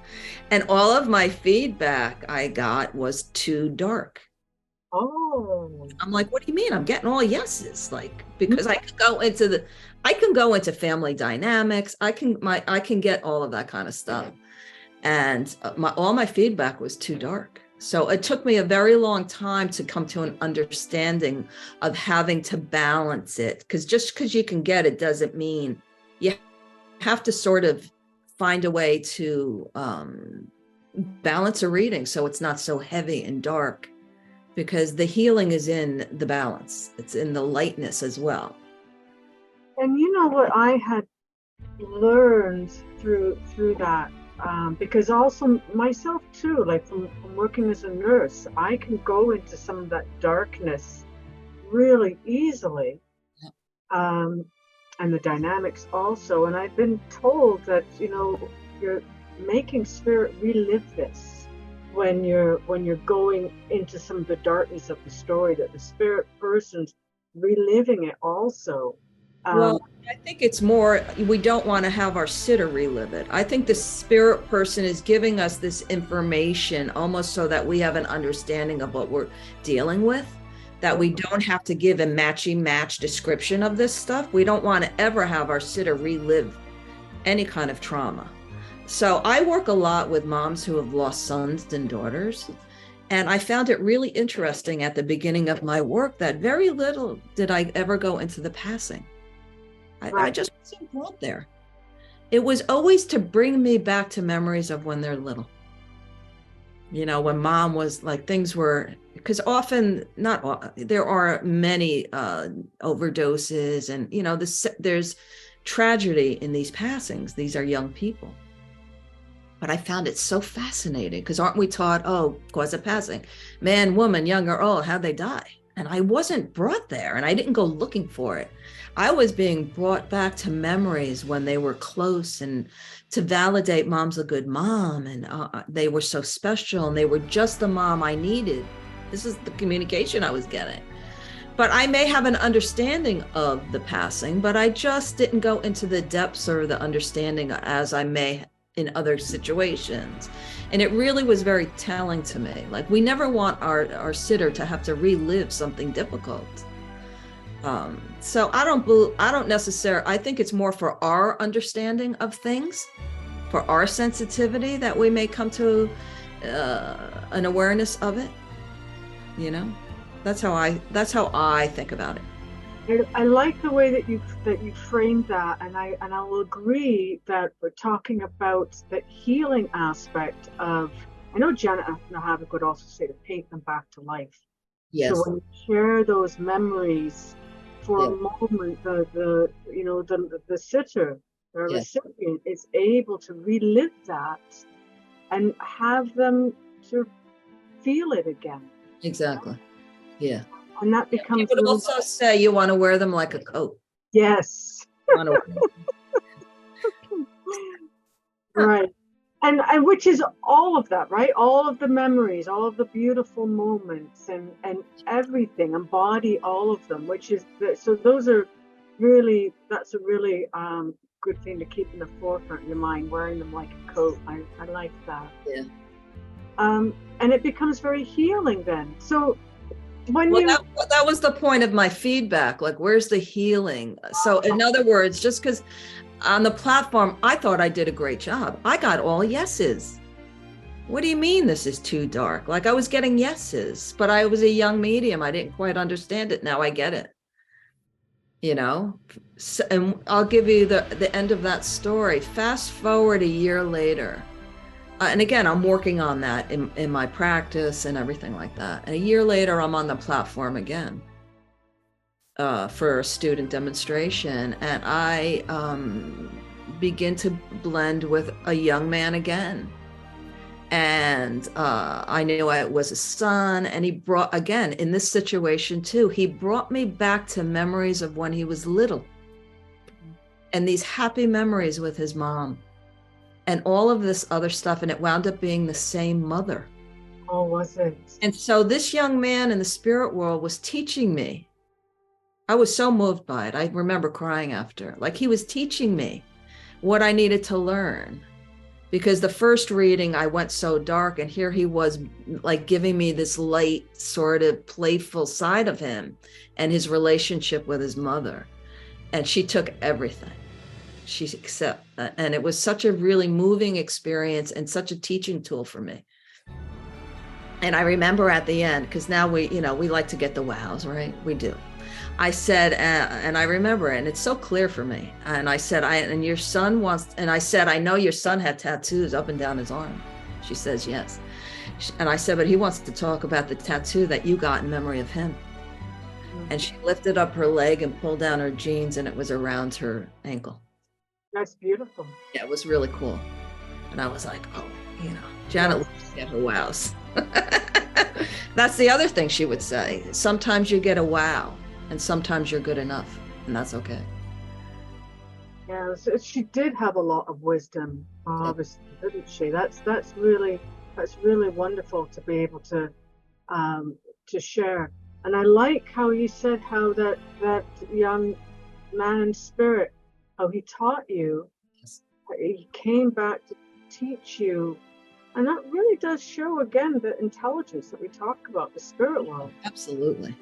Speaker 2: And all of my feedback I got was too dark.
Speaker 1: Oh.
Speaker 2: I'm like, what do you mean? I'm getting all yeses, like, because I can go into family dynamics. I can get all of that kind of stuff. And all my feedback was too dark. So it took me a very long time to come to an understanding of having to balance it, because just because you can get it doesn't mean you have to sort of find a way to balance a reading so it's not so heavy and dark, because the healing is in the balance. It's in the lightness as well.
Speaker 1: And you know what I had learned through that, because also myself too, like from working as a nurse, I can go into some of that darkness really easily. And the dynamics also. And I've been told that, you're making spirit relive this when you're going into some of the darkness of the story, that the spirit person's reliving it also.
Speaker 2: Well, I think it's more, we don't want to have our sitter relive it. I think the spirit person is giving us this information almost so that we have an understanding of what we're dealing with, that we don't have to give a match description of this stuff. We don't want to ever have our sitter relive any kind of trauma. So I work a lot with moms who have lost sons and daughters. And I found it really interesting at the beginning of my work that very little did I ever go into the passing. I just wasn't brought there. It was always to bring me back to memories of when they're little. When mom was like, things were, because often, there are many overdoses, and, there's tragedy in these passings. These are young people. But I found it so fascinating, because aren't we taught, cause of passing, man, woman, young or old, how'd they die? And I wasn't brought there, and I didn't go looking for it. I was being brought back to memories when they were close, and to validate mom's a good mom, and they were so special, and they were just the mom I needed. This is the communication I was getting. But I may have an understanding of the passing, but I just didn't go into the depths or the understanding as I may in other situations. And it really was very telling to me. Like, we never want our sitter to have to relive something difficult. So I don't necessarily, I think it's more for our understanding of things, for our sensitivity, that we may come to an awareness of it. That's how I think about it.
Speaker 1: I like the way that you framed that, and I will agree that we're talking about the healing aspect of. I know Janet Nahavik would also say to paint them back to life.
Speaker 2: Yes.
Speaker 1: So when you share those memories for a moment, the sitter, the recipient, is able to relive that and have them to feel it again.
Speaker 2: Exactly. Yeah.
Speaker 1: And that becomes.
Speaker 2: You could also say you want to wear them like a coat.
Speaker 1: Yes. Right. And which is all of that, right? All of the memories, all of the beautiful moments, and everything, embody all of them, which is so those are really, that's a really good thing to keep in the forefront of your mind, wearing them like a coat. I like that.
Speaker 2: Yeah.
Speaker 1: And it becomes very healing then. So
Speaker 2: that was the point of my feedback. Like, where's the healing? So in other words, just because on the platform, I thought I did a great job. I got all yeses. What do you mean this is too dark? Like, I was getting yeses, but I was a young medium. I didn't quite understand it. Now I get it. So, and I'll give you the end of that story. Fast forward a year later. And again, I'm working on that in my practice and everything like that. And a year later, I'm on the platform again for a student demonstration. And I begin to blend with a young man again. And I knew it was a son. And he brought, again, in this situation too, he brought me back to memories of when he was little. And these happy memories with his mom. And all of this other stuff. And it wound up being the same mother.
Speaker 1: Oh, was it?
Speaker 2: And so this young man in the spirit world was teaching me. I was so moved by it. I remember crying after. Like, he was teaching me what I needed to learn. Because the first reading, I went so dark, and here he was like giving me this light, sort of playful side of him and his relationship with his mother. And she took everything. She accepted, and it was such a really moving experience and such a teaching tool for me. And I remember at the end, because now we like to get the wows, right? We do. I said, and I remember it, and it's so clear for me. And I said, and your son wants, and I said, I know your son had tattoos up and down his arm. She says, yes. And I said, but he wants to talk about the tattoo that you got in memory of him. And she lifted up her leg and pulled down her jeans, and it was around her ankle.
Speaker 1: That's beautiful.
Speaker 2: Yeah, it was really cool. And I was like, oh, Janet loves to get her wows. That's the other thing she would say. Sometimes you get a wow. And sometimes you're good enough, and that's okay.
Speaker 1: Yeah, so she did have a lot of wisdom, obviously, didn't she? That's really wonderful to be able to share. And I like how you said how that young man in spirit, how he taught you, he came back to teach you, and that really does show again the intelligence that we talk about, the spirit world.
Speaker 2: Absolutely.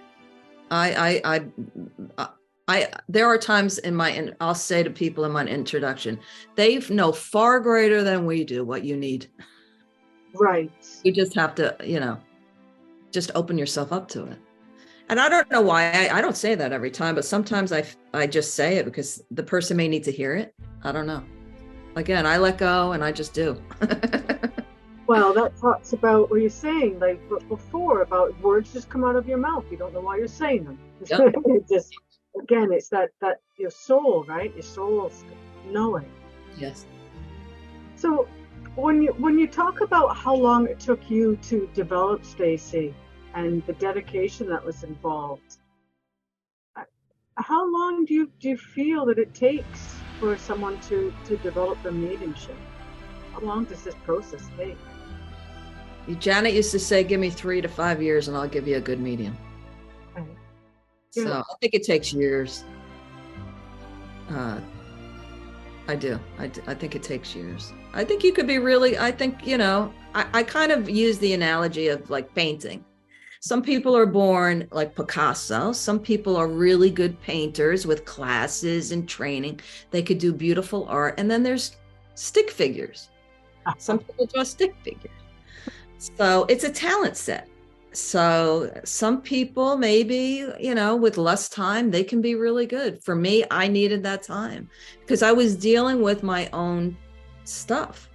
Speaker 2: There are times I'll say to people in my introduction, they know far greater than we do what you need.
Speaker 1: Right.
Speaker 2: You just have to, just open yourself up to it. And I don't know why I don't say that every time, but sometimes I just say it because the person may need to hear it. I don't know. Again, I let go and I just do.
Speaker 1: Well, that talks about what you're saying, like before, about words just come out of your mouth. You don't know why you're saying them. Yep. It's that your soul, right? Your soul's knowing.
Speaker 2: Yes.
Speaker 1: So when you talk about how long it took you to develop Stacey and the dedication that was involved, how long do you feel that it takes for someone to develop their mediumship? How long does this process take?
Speaker 2: Janet used to say, give me 3 to 5 years and I'll give you a good medium.
Speaker 1: Okay.
Speaker 2: So
Speaker 1: Yeah.
Speaker 2: I think it takes years. I do. I think it takes years. I think you could be really, I kind of use the analogy of like painting. Some people are born like Picasso. Some people are really good painters with classes and training. They could do beautiful art. And then there's stick figures. Some people draw stick figures. So it's a talent set. So some people maybe, with less time, they can be really good. For me, I needed that time because I was dealing with my own stuff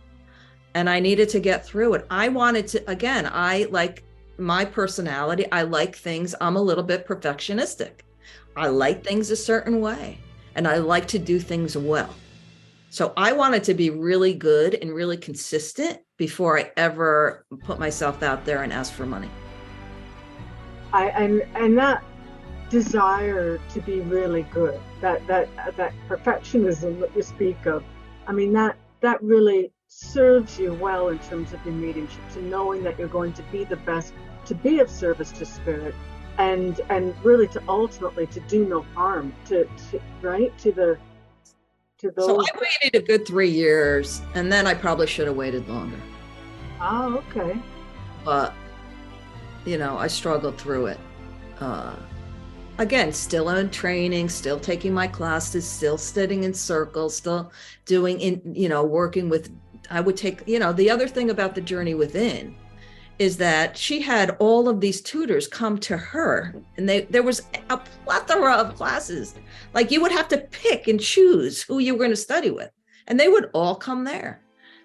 Speaker 2: and I needed to get through it. I wanted to, again, I like my personality. I like things. I'm a little bit perfectionistic. I like things a certain way and I like to do things well. So I wanted to be really good and really consistent before I ever put myself out there and ask for money.
Speaker 1: And that desire to be really good, that perfectionism that you speak of, I mean, that really serves you well in terms of your mediumship, to knowing that you're going to be the best, to be of service to spirit, and really to ultimately to do no harm to those.
Speaker 2: So I waited a good 3 years, and then I probably should have waited longer.
Speaker 1: Oh, okay.
Speaker 2: But, I struggled through it. Again, still in training, still taking my classes, still sitting in circles, still doing, working with, I would take, the other thing about the journey within is that she had all of these tutors come to her, and there was a plethora of classes. Like you would have to pick and choose who you were going to study with, and they would all come there.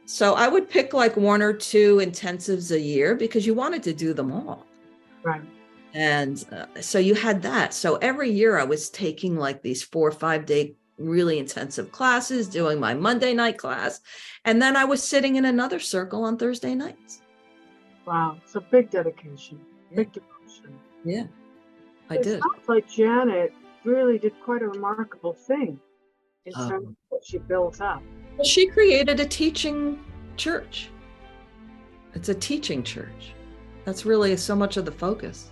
Speaker 2: So I would pick like 1 or 2 intensives a year because you wanted to do them all.
Speaker 1: Right.
Speaker 2: And so you had that. So every year I was taking like these 4 or 5 day really intensive classes, doing my Monday night class. And then I was sitting in another circle on Thursday nights.
Speaker 1: Wow. So big dedication,
Speaker 2: Yeah.
Speaker 1: big devotion.
Speaker 2: Yeah, I
Speaker 1: It
Speaker 2: did.
Speaker 1: sounds like Janet really did quite a remarkable thing in terms of what she built up.
Speaker 2: Well, she created a teaching church. It's a teaching church. That's really so much of the focus.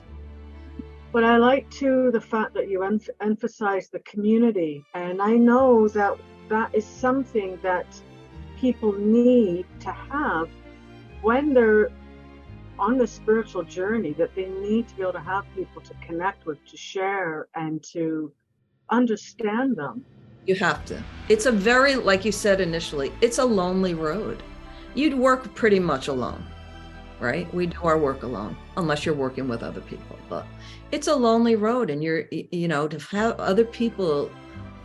Speaker 1: But I like too the fact that you emphasize the community, and I know that that is something that people need to have when they're on the spiritual journey, that they need to be able to have people to connect with, to share, and to understand them.
Speaker 2: You have to. It's a very, like you said initially, it's a lonely road. You'd work pretty much alone, right? We do our work alone, unless you're working with other people. But it's a lonely road, and to have other people,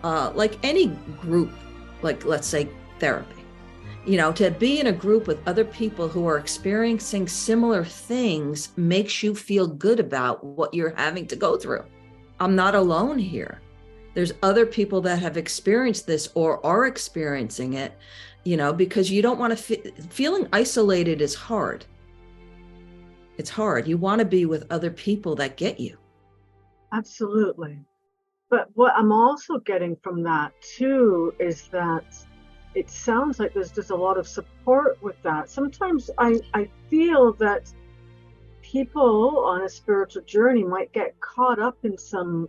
Speaker 2: like any group, like let's say therapy, to be in a group with other people who are experiencing similar things makes you feel good about what you're having to go through. I'm not alone here. There's other people that have experienced this or are experiencing it, because you don't want to feeling isolated is hard. It's hard. You want to be with other people that get you.
Speaker 1: Absolutely. But what I'm also getting from that too is that it sounds like there's just a lot of support with that. Sometimes I feel that people on a spiritual journey might get caught up in some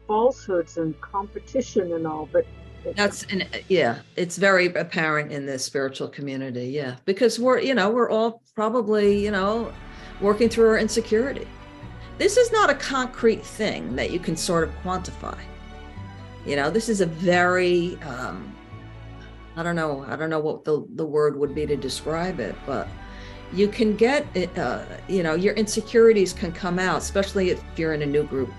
Speaker 1: falsehoods and competition and all, but
Speaker 2: it's very apparent in the spiritual community. Yeah, because we're all probably, working through our insecurity. This is not a concrete thing that you can sort of quantify. This is a very, I don't know what the word would be to describe it, but you can get it, your insecurities can come out, especially if you're in a new group.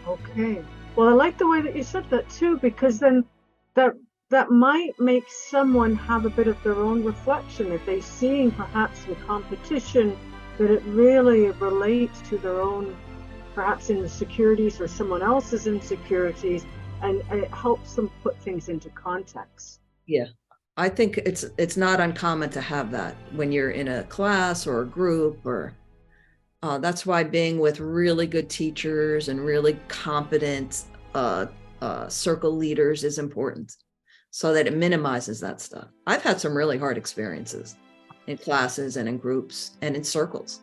Speaker 1: Okay. Well, I like the way that you said that too, because then that might make someone have a bit of their own reflection if they're seeing perhaps some competition, that it really relates to their own perhaps insecurities or someone else's insecurities, and it helps them put things into context.
Speaker 2: Yeah. I think it's not uncommon to have that when you're in a class or a group, or that's why being with really good teachers and really competent circle leaders is important, so that it minimizes that stuff. I've had some really hard experiences in classes and in groups and in circles,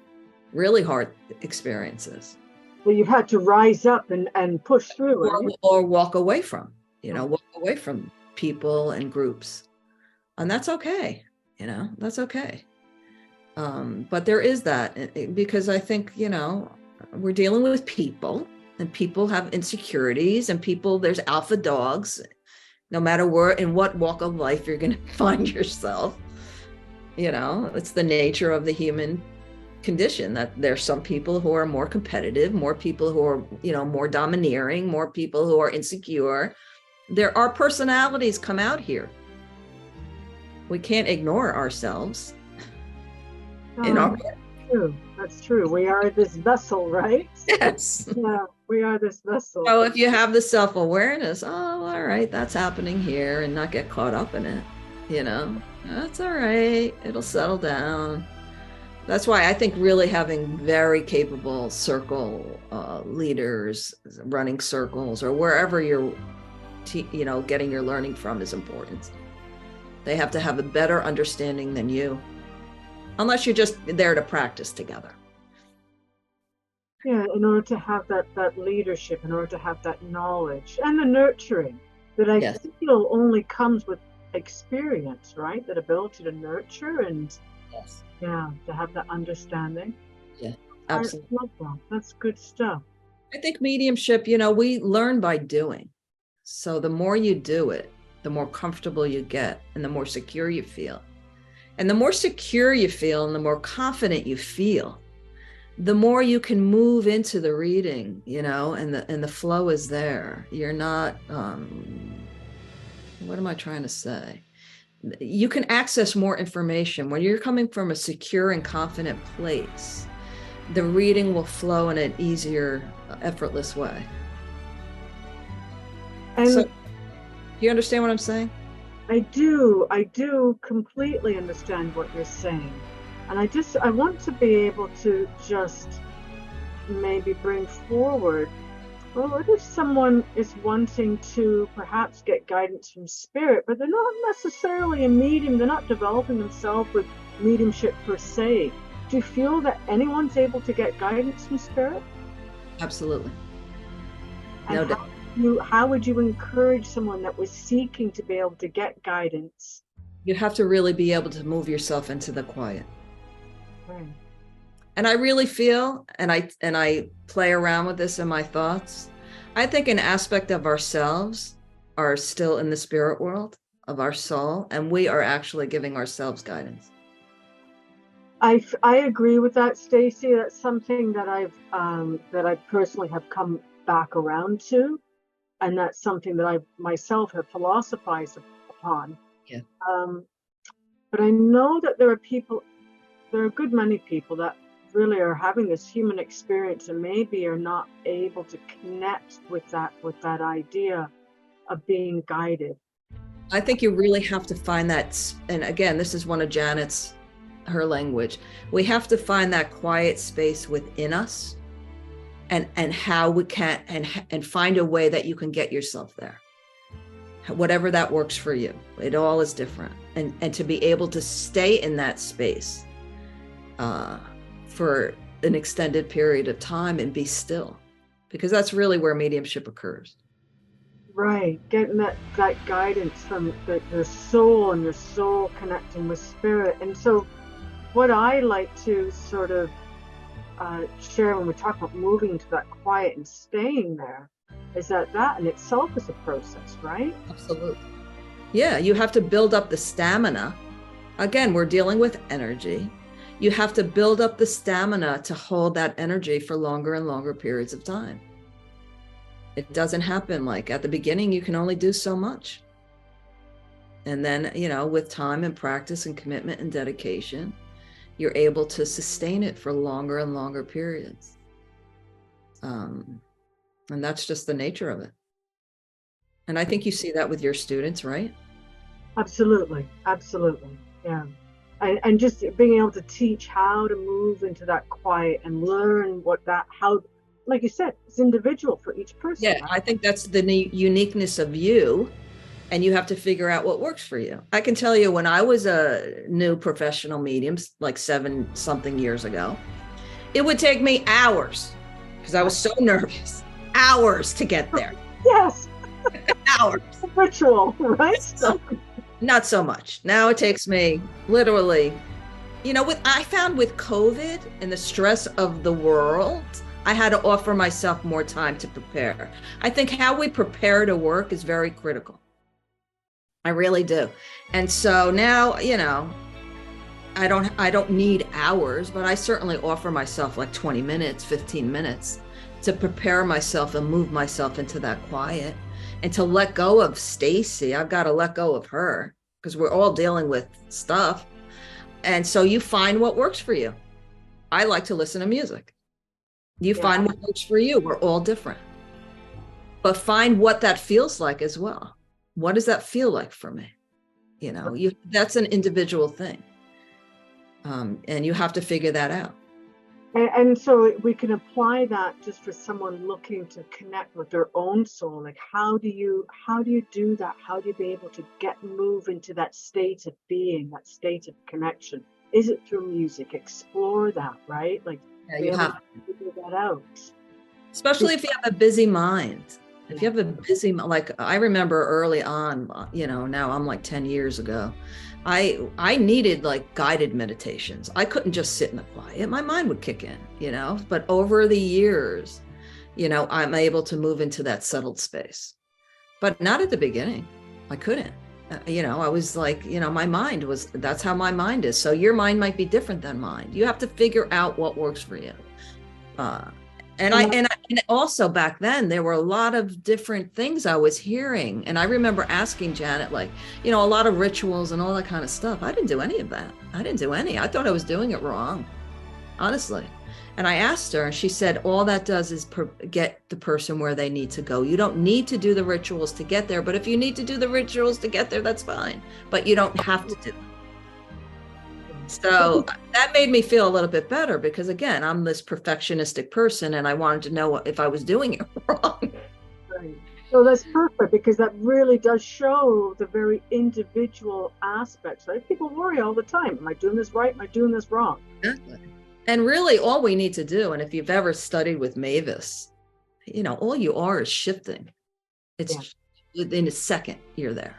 Speaker 2: really hard experiences.
Speaker 1: Well, you've had to rise up and push through it.
Speaker 2: Or walk away from, walk away from people and groups. And that's okay. That's okay. But there is that, because I think, we're dealing with people, and people have insecurities, and there's alpha dogs, no matter where, in what walk of life you're going to find yourself. It's the nature of the human condition that there's some people who are more competitive, more people who are, more domineering, more people who are insecure. There are personalities come out here. We can't ignore ourselves.
Speaker 1: True. That's true. We are this vessel, right?
Speaker 2: Yes.
Speaker 1: Yeah, we are this vessel.
Speaker 2: So if you have the self-awareness, all right, that's happening here, and not get caught up in it, that's all right. It'll settle down. That's why I think really having very capable circle leaders running circles, or wherever you're, getting your learning from, is important. They have to have a better understanding than you, unless you're just there to practice together.
Speaker 1: Yeah, in order to have that leadership, in order to have that knowledge and the nurturing that I feel only comes with experience, right? That ability to nurture and to have that understanding.
Speaker 2: Yeah, absolutely.
Speaker 1: I love that. That's good stuff.
Speaker 2: I think mediumship, we learn by doing. So the more you do it, the more comfortable you get, and the more secure you feel. And the more secure you feel, and the more confident you feel, the more you can move into the reading, and the flow is there. You're not, what am I trying to say? You can access more information when you're coming from a secure and confident place. The reading will flow in an easier, effortless way.
Speaker 1: And
Speaker 2: so, do you understand what I'm saying?
Speaker 1: I do completely understand what you're saying. And I want to be able to just maybe bring forward, well, what if someone is wanting to perhaps get guidance from spirit, but they're not necessarily a medium, they're not developing themselves with mediumship per se. Do you feel that anyone's able to get guidance from spirit?
Speaker 2: Absolutely.
Speaker 1: No doubt. How would you encourage someone that was seeking to be able to get guidance?
Speaker 2: You have to really be able to move yourself into the quiet.
Speaker 1: Right.
Speaker 2: And I really feel, and I play around with this in my thoughts, I think an aspect of ourselves are still in the spirit world of our soul, and we are actually giving ourselves guidance.
Speaker 1: I agree with that, Stacey. That's something that I personally have come back around to, and that's something that I myself have philosophized upon.
Speaker 2: Yeah.
Speaker 1: But I know that there are a good many people that really are having this human experience and maybe are not able to connect with that idea of being guided.
Speaker 2: I think you really have to find that, and again, this is one of Janet's, her language. We have to find that quiet space within us, and how we can, and find a way that you can get yourself there. Whatever that works for you. It all is different. And to be able to stay in that space for an extended period of time and be still, because that's really where mediumship occurs.
Speaker 1: Right, getting that guidance from the soul, and your soul connecting with spirit. And so what I like to sort of share when we talk about moving into that quiet and staying there is that in itself is a process, right?
Speaker 2: Absolutely. Yeah, you have to build up the stamina. Again, we're dealing with energy. You have to build up the stamina to hold that energy for longer and longer periods of time. It doesn't happen like at the beginning, you can only do so much. And then, with time and practice and commitment and dedication, you're able to sustain it for longer and longer periods. And that's just the nature of it. And I think you see that with your students, right?
Speaker 1: Absolutely. Absolutely. Yeah. And just being able to teach how to move into that quiet and learn how, like you said, it's individual for each person.
Speaker 2: Yeah, I think that's the uniqueness of you, and you have to figure out what works for you. I can tell you, when I was a new professional medium, like 7-something years ago, it would take me hours because I was so nervous, hours to get there.
Speaker 1: Yes.
Speaker 2: Hours.
Speaker 1: Ritual, right?
Speaker 2: Not so much. Now it takes me literally, I found with COVID and the stress of the world, I had to offer myself more time to prepare. I think how we prepare to work is very critical. I really do. And so now, I don't need hours, but I certainly offer myself like 20 minutes, 15 minutes to prepare myself and move myself into that quiet, and to let go of Stacey. I've got to let go of her because we're all dealing with stuff. And so you find what works for you. I like to listen to music. You find what works for you. We're all different. But find what that feels like as well. What does that feel like for me? That's an individual thing. And you have to figure that out.
Speaker 1: And so we can apply that just for someone looking to connect with their own soul. Like, how do you do that? How do you be able to move into that state of being, that state of connection? Is it through music? Explore that, right? Like,
Speaker 2: you have
Speaker 1: to figure that out.
Speaker 2: Especially if you have a busy mind. If you have a busy, like I remember early on, now I'm like 10 years ago, I needed like guided meditations. I couldn't just sit in the quiet. My mind would kick in, but over the years, I'm able to move into that settled space, but not at the beginning. I couldn't, I was like, my mind was, that's how my mind is. So your mind might be different than mine. You have to figure out what works for you. And also back then there were a lot of different things I was hearing. And I remember asking Janet, like, a lot of rituals and all that kind of stuff. I didn't do any of that. I thought I was doing it wrong, honestly. And I asked her, and she said, all that does is get the person where they need to go. You don't need to do the rituals to get there, but if you need to do the rituals to get there, that's fine. But you don't have to do them. So that made me feel a little bit better because, again, I'm this perfectionistic person and I wanted to know if I was doing it wrong.
Speaker 1: Right. So that's perfect because that really does show the very individual aspects, right? People worry all the time. Am I doing this right? Am I doing this wrong?
Speaker 2: Exactly. And really all we need to do, and if you've ever studied with Mavis, you know, all you are is shifting. It's within a second you're there.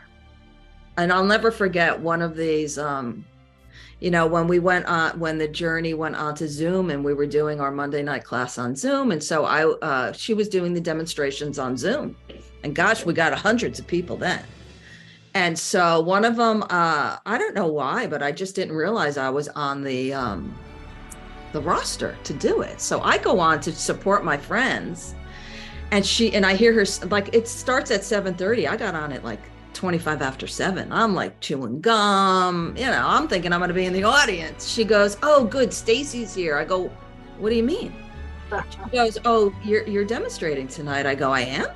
Speaker 2: And I'll never forget one of these, you know, when we went on, when the journey went on to Zoom and we were doing our Monday night class on Zoom. And so she was doing the demonstrations on Zoom, and gosh, we got hundreds of people then. And so one of them, I don't know why, but I just didn't realize I was on the roster to do it. So I go on to support my friends, and I hear her, like, it starts at 7:30. I got on at like 25 after 7. I'm like chewing gum, you know, I'm thinking I'm going to be in the audience. She goes, "Oh, good, Stacey's here." I go, "What do you mean?" She goes, "Oh, you're demonstrating tonight." I go, "I am?"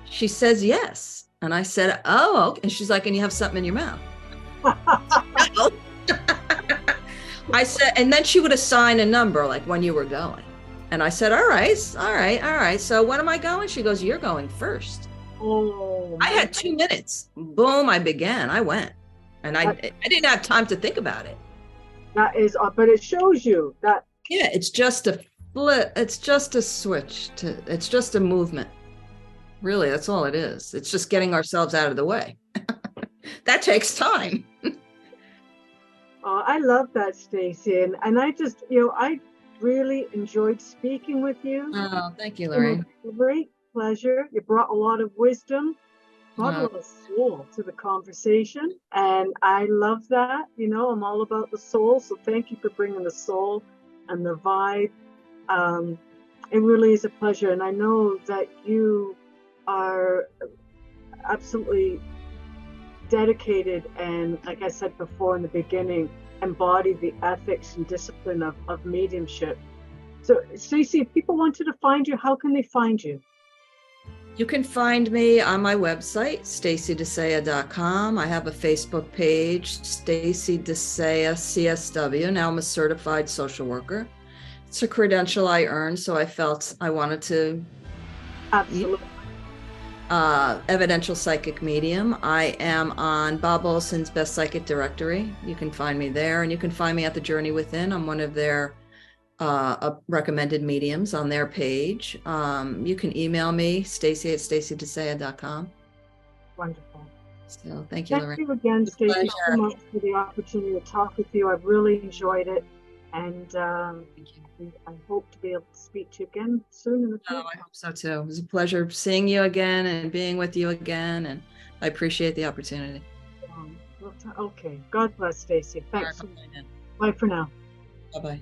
Speaker 2: She says, "Yes." And I said, "Oh, okay." And she's like, "And you have something in your mouth?" No. I said, and then she would assign a number, like when you were going. And I said, all right. So when am I going? She goes, "You're going first."
Speaker 1: Oh,
Speaker 2: I had 2 minutes. Boom, I began. I went. And I didn't have time to think about it.
Speaker 1: That is, but it shows you that.
Speaker 2: Yeah, it's just a flip. It's just a switch. It's just a movement. Really, that's all it is. It's just getting ourselves out of the way. That takes time.
Speaker 1: Oh, I love that, Stacey. And I just, you know, I really enjoyed speaking with you.
Speaker 2: Oh, thank you, Lorraine.
Speaker 1: Great pleasure. You brought a lot of wisdom, brought a lot of soul to the conversation. And I love that. You know, I'm all about the soul. So thank you for bringing the soul and the vibe. It really is a pleasure. And I know that you are absolutely dedicated and, like I said before in the beginning, embody the ethics and discipline of mediumship. So, Stacey, if people wanted to find you, how can they find you?
Speaker 2: You can find me on my website, staceydecea.com. I have a Facebook page, Stacey Decea CSW. Now I'm a certified social worker. It's a credential I earned, so I felt I wanted to.
Speaker 1: Absolutely.
Speaker 2: Evidential psychic medium. I am on Bob Olson's Best Psychic Directory. You can find me there, and you can find me at The Journey Within. I'm one of their recommended mediums on their page. You can email me, Stacey@staceydecea.com.
Speaker 1: Wonderful.
Speaker 2: So thank you, Lorraine.
Speaker 1: Thank you again, Stacey, so much for the opportunity to talk with you. I've really enjoyed it, and I hope to be able to speak to you again soon in the future.
Speaker 2: Oh, I hope so too. It was a pleasure seeing you again and being with you again, and I appreciate the opportunity.
Speaker 1: Okay. God bless, Stacey. Thanks. Bye for now.
Speaker 2: Bye-bye.